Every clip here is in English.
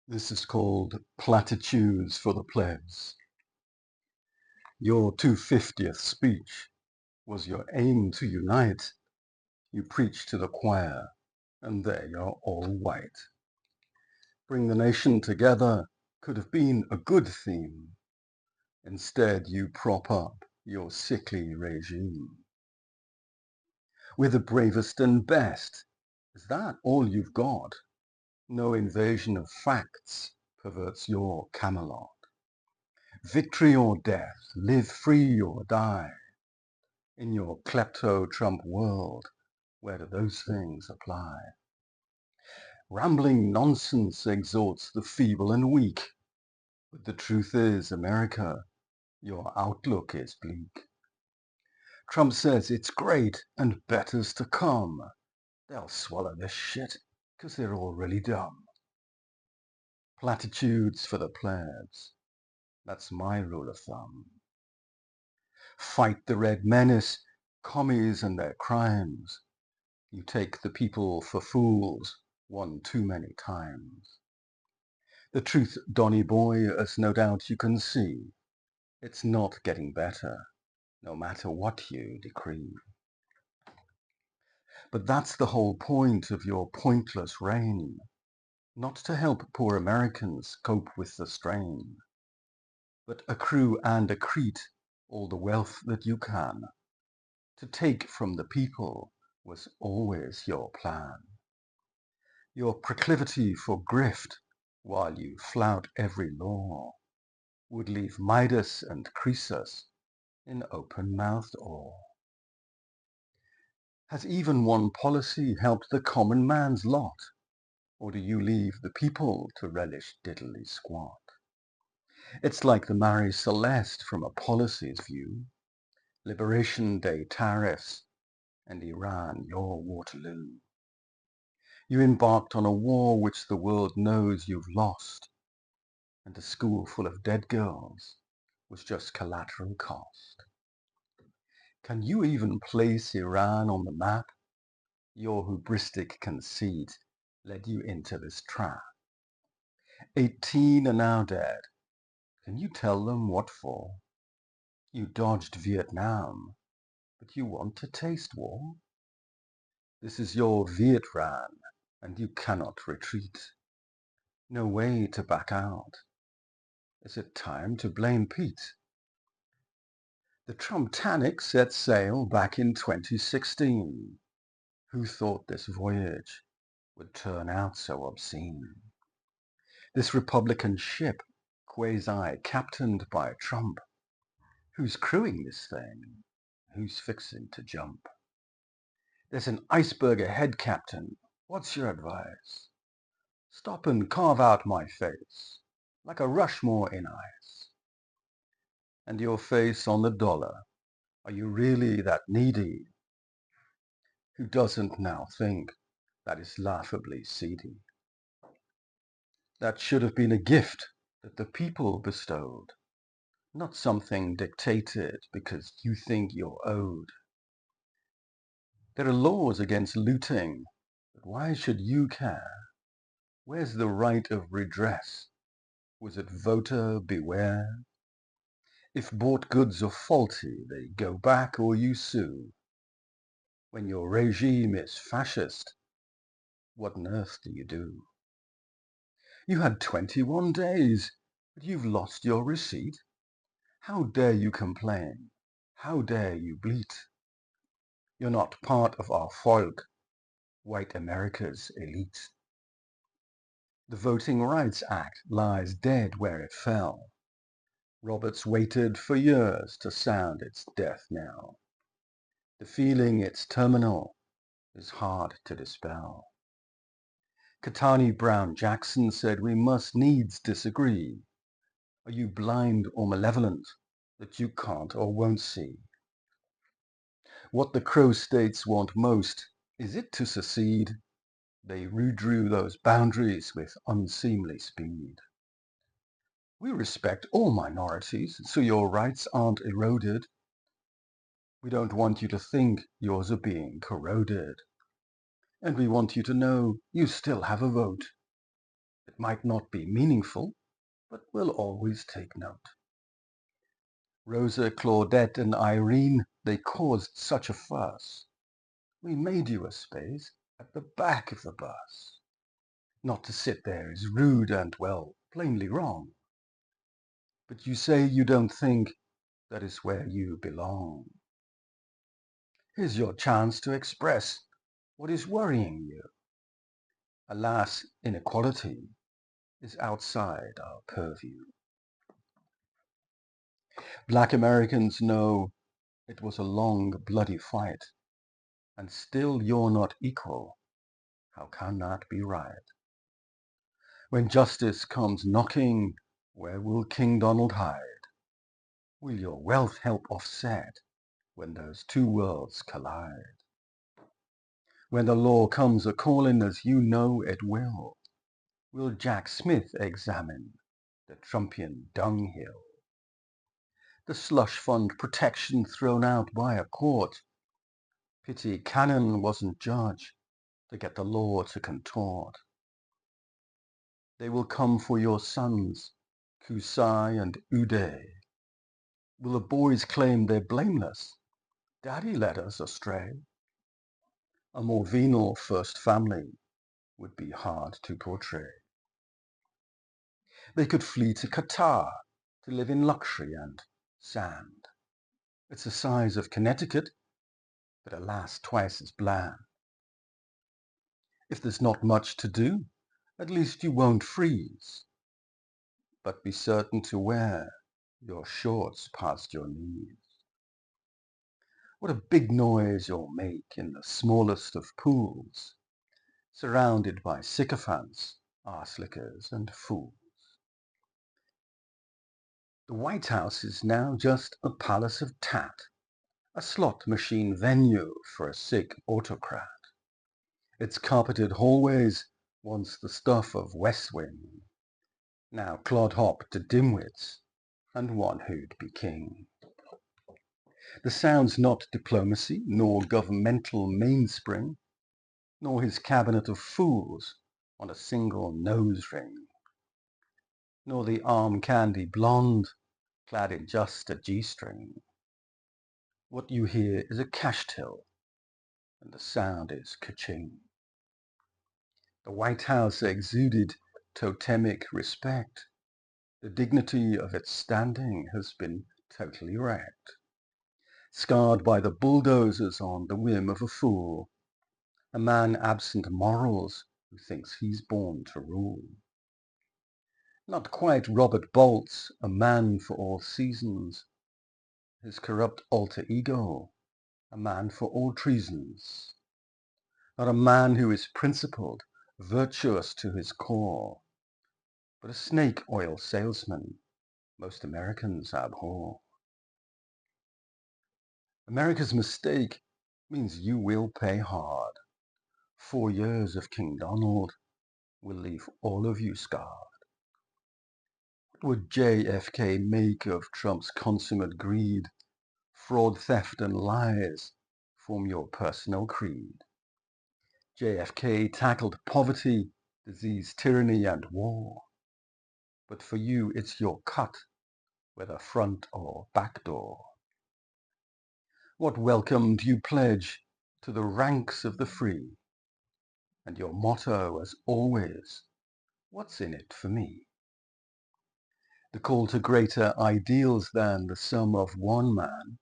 This is called Platitudes for the Plebs. Your 250th speech was your aim to unite. You preach to the choir, and they are all white. Bring the nation together could have been a good theme. Instead, you prop up your sickly regime. We're the bravest and best. Is that all you've got? No invasion of facts perverts your Camelot. Victory or death, live free or die. In your klepto-Trump world, where do those things apply? Rambling nonsense exhorts the feeble and weak. But the truth is, America, your outlook is bleak. Trump says it's great and better's to come. They'll swallow this shit, 'cause they're all really dumb. Platitudes for the plebs. That's my rule of thumb. Fight the red menace, commies and their crimes. You take the people for fools one too many times. The truth, Donny boy, as no doubt you can see, it's not getting better, no matter what you decree. But that's the whole point of your pointless reign, not to help poor Americans cope with the strain, but accrue and accrete all the wealth that you can. To take from the people was always your plan. Your proclivity for grift, while you flout every law, would leave Midas and Croesus in open-mouthed awe. Has even one policy helped the common man's lot, or do you leave the people to relish diddly squat? It's like the Mary Celeste from a policy's view, Liberation Day tariffs, and Iran your Waterloo. You embarked on a war which the world knows you've lost, and a school full of dead girls was just collateral cost. Can you even place Iran on the map? Your hubristic conceit led you into this trap. 18 are now dead. Can you tell them what for? You dodged Vietnam, but you want to taste war? This is your Vietran, and you cannot retreat. No way to back out. Is it time to blame Pete? The Trumptanic set sail back in 2016. Who thought this voyage would turn out so obscene? This Republican ship, quasi-captained by Trump. Who's crewing this thing? Who's fixing to jump? There's an iceberg ahead, Captain. What's your advice? Stop and carve out my face, like a Rushmore in ice. And your face on the dollar. Are you really that needy? Who doesn't now think that is laughably seedy? That should have been a gift that the people bestowed, not something dictated because you think you're owed. There are laws against looting, but why should you care? Where's the right of redress? Was it voter beware? If bought goods are faulty, they go back or you sue. When your regime is fascist, what on earth do you do? You had 21 days, but you've lost your receipt. How dare you complain? How dare you bleat? You're not part of our folk, white America's elite. The Voting Rights Act lies dead where it fell. Roberts waited for years to sound its death knell. The feeling it's terminal is hard to dispel. Katani Brown Jackson said we must needs disagree. Are you blind or malevolent that you can't or won't see? What the Crow states want most, is it to secede? They redrew those boundaries with unseemly speed. We respect all minorities, so your rights aren't eroded. We don't want you to think yours are being corroded. And we want you to know you still have a vote. The It might not be meaningful, but we'll always take note. Rosa, Claudette, and Irene, they caused such a fuss. We made you a space at the back of the bus. Not to sit there is rude and, well, plainly wrong. But you say you don't think that is where you belong. Here's your chance to express what is worrying you. Alas, inequality is outside our purview. Black Americans know it was a long, bloody fight, and still you're not equal. How can that be right? When justice comes knocking, where will King Donald hide? Will your wealth help offset when those two worlds collide? When the law comes a-calling, as you know it will Jack Smith examine the Trumpian dunghill? The slush fund protection thrown out by a court. Pity Cannon wasn't judge to get the law to contort. They will come for your sons, Kusai and Uday. Will the boys claim they're blameless? Daddy led us astray. A more venal first family would be hard to portray. They could flee to Qatar to live in luxury and sand. It's the size of Connecticut, but alas, twice as bland. If there's not much to do, at least you won't freeze. But be certain to wear your shorts past your knees. What a big noise you'll make in the smallest of pools, surrounded by sycophants, arse-lickers, and fools. The White House is now just a palace of tat, a slot machine venue for a sick autocrat. Its carpeted hallways, once the stuff of West Wing, now clodhop to dimwits and one who'd be king. The sound's not diplomacy, nor governmental mainspring, nor his cabinet of fools on a single nose ring, nor the arm candy blonde clad in just a G-string. What you hear is a cash till, and the sound is ka-ching. The White House exuded totemic respect. The dignity of its standing has been totally wrecked. Scarred by the bulldozers on the whim of a fool, a man absent morals who thinks he's born to rule. Not quite Robert Bolt's a man for all seasons, his corrupt alter ego, a man for all treasons. Not a man who is principled, virtuous to his core, but a snake oil salesman most Americans abhor. America's mistake means you will pay hard. 4 years of King Donald will leave all of you scarred. What would JFK make of Trump's consummate greed? Fraud, theft, and lies form your personal creed. JFK tackled poverty, disease, tyranny, and war. But for you, it's your cut, whether front or back door. What welcome do you pledge to the ranks of the free? And your motto, as always, what's in it for me? The call to greater ideals than the sum of one man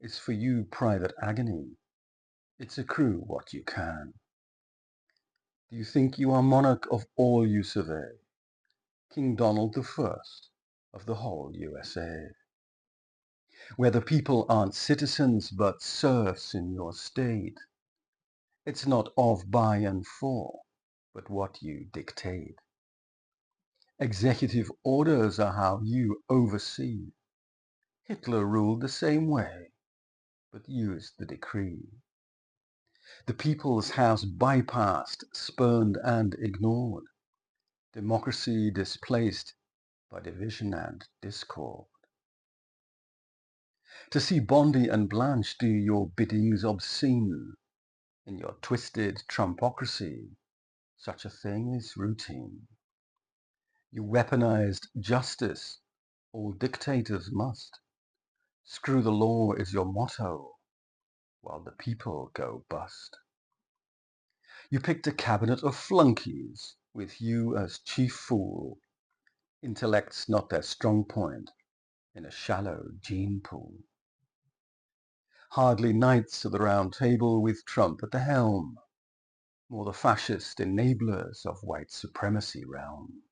is for you private agony. It's accrue what you can. Do you think you are monarch of all you survey? King Donald the First of the whole USA. Where the people aren't citizens but serfs in your state. It's not of, by, and for, but what you dictate. Executive orders are how you oversee. Hitler ruled the same way, but used the decree. The people's house bypassed, spurned, and ignored. Democracy displaced by division and discord. To see Bondi and Blanche do your biddings obscene, in your twisted Trumpocracy, such a thing is routine. You weaponized justice, all dictators must. Screw the law is your motto, while the people go bust. You picked a cabinet of flunkies, with you as chief fool. Intellect's not their strong point, in a shallow gene pool. Hardly knights of the round table with Trump at the helm, more the fascist enablers of white supremacy realm.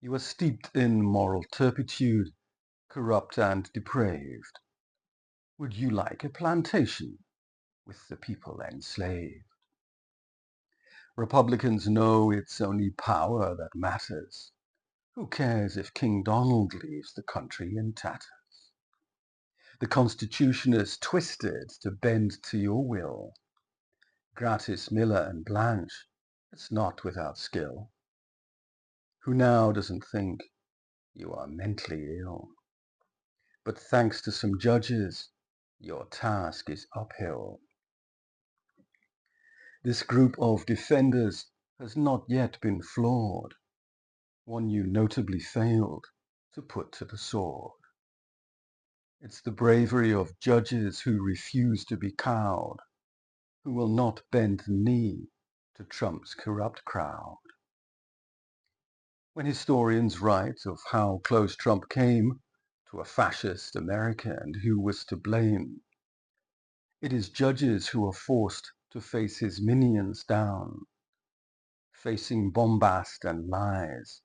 You are steeped in moral turpitude, corrupt and depraved. Would you like a plantation with the people enslaved? Republicans know it's only power that matters. Who cares if King Donald leaves the country in tatters? The Constitution is twisted to bend to your will. Gratis Miller and Blanche, it's not without skill. Who now doesn't think you are mentally ill? But thanks to some judges, your task is uphill. This group of defenders has not yet been flawed. One you notably failed to put to the sword. It's the bravery of judges who refuse to be cowed, who will not bend the knee to Trump's corrupt crowd. When historians write of how close Trump came to a fascist America and who was to blame, it is judges who are forced to face his minions down, facing bombast and lies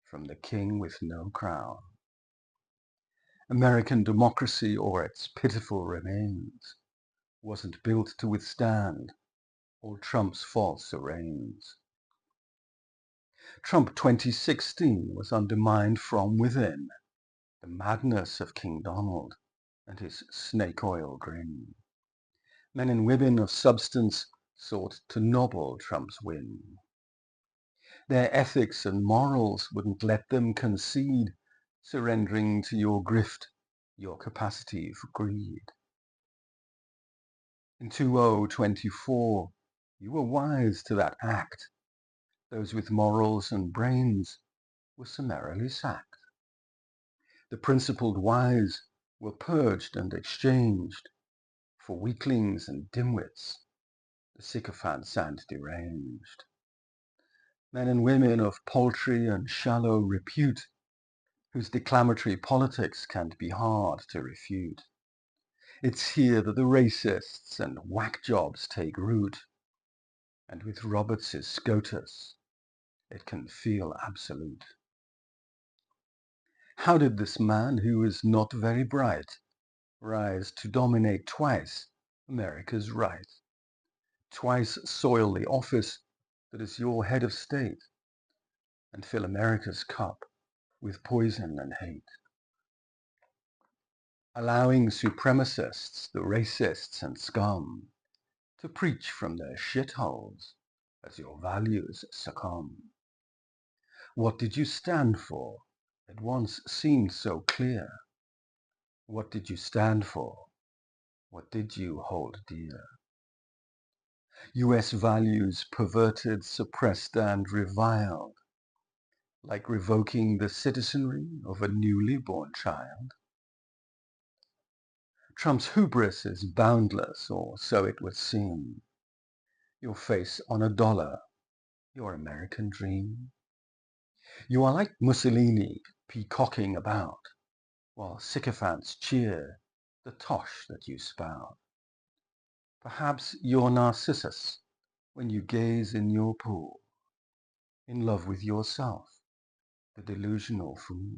from the king with no crown. American democracy, or its pitiful remains, wasn't built to withstand all Trump's false arraigns. Trump 2016 was undermined from within, the madness of King Donald and his snake oil grin. Men and women of substance sought to nobble Trump's win. Their ethics and morals wouldn't let them concede, surrendering to your grift, your capacity for greed. In 2024, you were wise to that act. Those with morals and brains were summarily sacked. The principled wise were purged and exchanged for weaklings and dimwits, the sycophants and deranged. Men and women of paltry and shallow repute, whose declamatory politics can't be hard to refute. It's here that the racists and whack jobs take root, and with Roberts's SCOTUS, it can feel absolute. How did this man, who is not very bright, rise to dominate twice America's right? Twice soil the office that is your head of state, and fill America's cup with poison and hate. Allowing supremacists, the racists and scum, to preach from their shitholes as your values succumb. What did you stand for? It once seemed so clear. What did you stand for? What did you hold dear? US values perverted, suppressed and reviled, like revoking the citizenry of a newly born child. Trump's hubris is boundless, or so it would seem. Your face on a dollar, your American dream. You are like Mussolini, peacocking about, while sycophants cheer the tosh that you spout. Perhaps you're Narcissus when you gaze in your pool, in love with yourself, the delusional fool.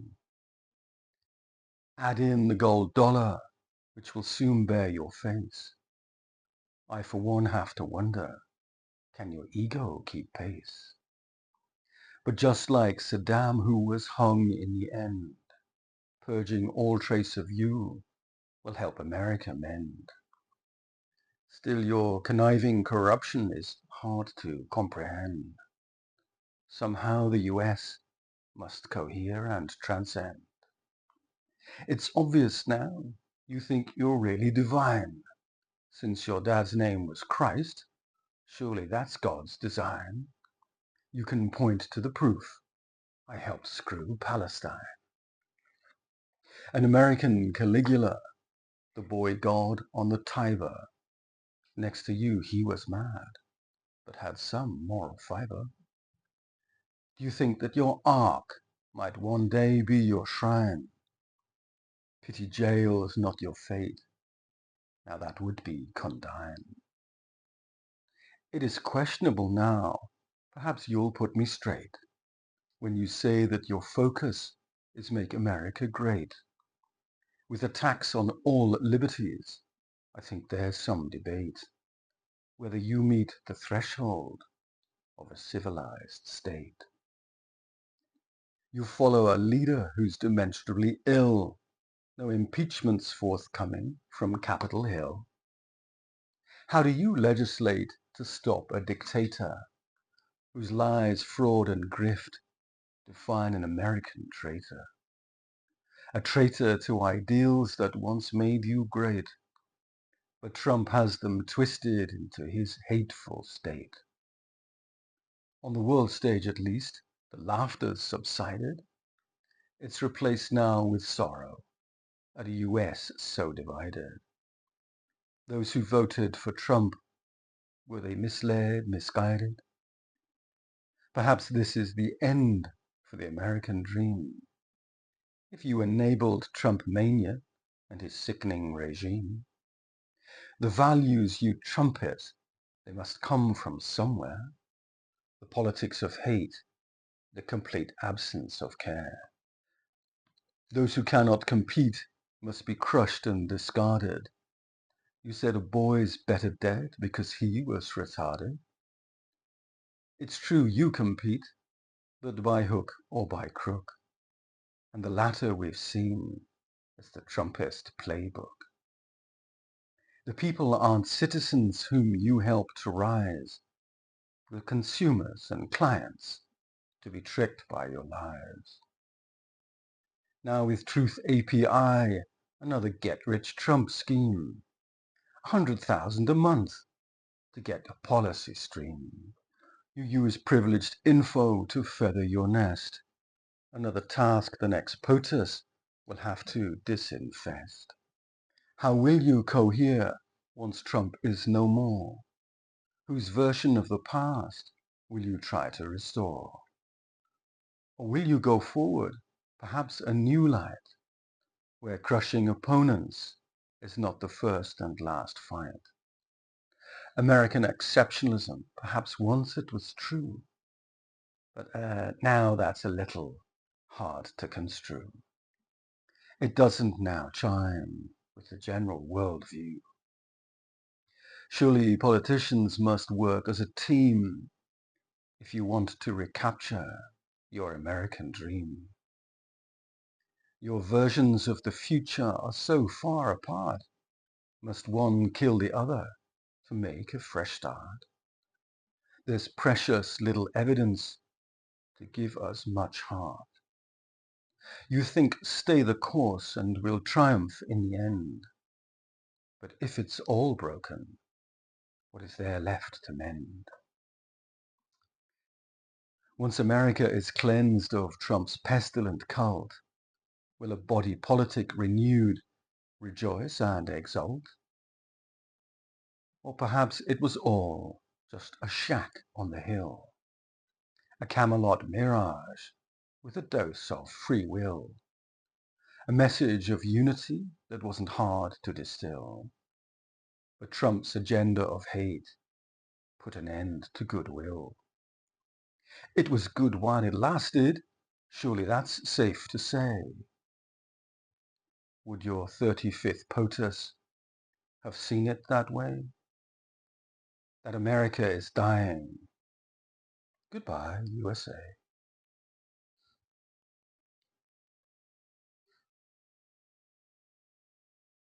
Add in the gold dollar, which will soon bear your face. I for one have to wonder, can your ego keep pace? But just like Saddam, who was hung in the end, purging all trace of you will help America mend. Still, your conniving corruption is hard to comprehend. Somehow the US must cohere and transcend. It's obvious now, you think you're really divine. Since your dad's name was Christ, surely that's God's design. You can point to the proof. I helped screw Palestine. An American Caligula, the boy god on the Tiber. Next to you he was mad, but had some moral fibre. Do you think that your ark might one day be your shrine? Pity jail is not your fate. Now that would be condign. It is questionable now, perhaps you'll put me straight, when you say that your focus is make America great. With a tax on all liberties, I think there's some debate whether you meet the threshold of a civilized state. You follow a leader who's demonstrably ill, no impeachments forthcoming from Capitol Hill. How do you legislate to stop a dictator whose lies, fraud and grift define an American traitor? A traitor to ideals that once made you great, but Trump has them twisted into his hateful state. On the world stage at least, the laughter's subsided. It's replaced now with sorrow at a US so divided. Those who voted for Trump, were they misled, misguided? Perhaps this is the end for the American dream. If you enabled Trump mania and his sickening regime, the values you trumpet, they must come from somewhere. The politics of hate, the complete absence of care. Those who cannot compete must be crushed and discarded. You said a boy's better dead because he was retarded. It's true you compete, but by hook or by crook. And the latter we've seen as the Trumpist playbook. The people aren't citizens whom you help to rise, the consumers and clients to be tricked by your lies. Now with Truth API, another get-rich-Trump scheme. 100,000 a month to get a policy stream. You use privileged info to feather your nest. Another task the next POTUS will have to disinfest. How will you cohere once Trump is no more? Whose version of the past will you try to restore? Or will you go forward, perhaps a new light, where crushing opponents is not the first and last fight? American exceptionalism, perhaps once it was true, but now that's a little hard to construe. It doesn't now chime with the general worldview. Surely politicians must work as a team if you want to recapture your American dream. Your versions of the future are so far apart. Must one kill the other to make a fresh start? There's precious little evidence to give us much heart. You think stay the course and we'll triumph in the end. But if it's all broken, what is there left to mend? Once America is cleansed of Trump's pestilent cult, will a body politic renewed rejoice and exult? Or perhaps it was all just a shack on the hill, a Camelot mirage with a dose of free will, a message of unity that wasn't hard to distill. But Trump's agenda of hate put an end to goodwill. It was good while it lasted, surely that's safe to say. Would your 35th POTUS have seen it that way? That America is dying. Goodbye, USA.